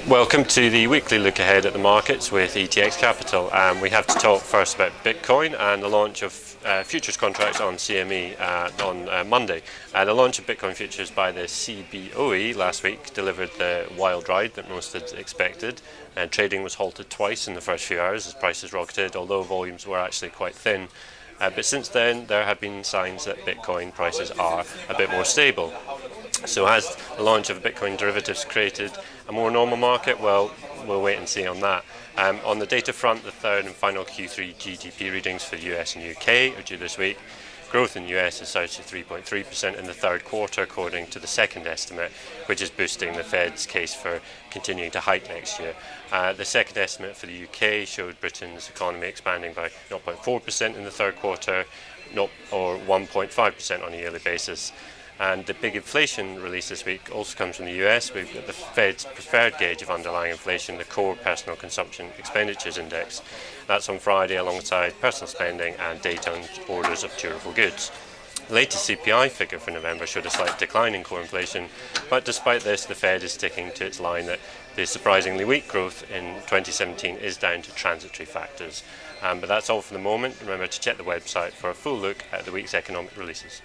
Welcome to the weekly look ahead at the markets with ETX Capital. We have to talk first about Bitcoin and the launch of futures contracts on CME on Monday. The launch of Bitcoin futures by the CBOE last week delivered the wild ride that most had expected, and trading was halted twice in the first few hours as prices rocketed, although volumes were actually quite thin. But since then, there have been signs that Bitcoin prices are a bit more stable. So has the launch of Bitcoin derivatives created a more normal market? Well, we'll wait and see on that. On the data front, the third and final Q3 GDP readings for the US and UK are due this week. Growth in the US is surged to 3.3% in the third quarter, according to the second estimate, which is boosting the Fed's case for continuing to hike next year. The second estimate for the UK showed Britain's economy expanding by 0.4% in the third quarter, or 1.5% on a yearly basis. And the big inflation release this week also comes from the US. We've got the Fed's preferred gauge of underlying inflation, the Core Personal Consumption Expenditures Index. That's on Friday alongside personal spending and data on orders of durable goods. The latest CPI figure for November showed a slight decline in core inflation, but despite this, the Fed is sticking to its line that the surprisingly weak growth in 2017 is down to transitory factors. But that's all for the moment. Remember to check the website for a full look at the week's economic releases.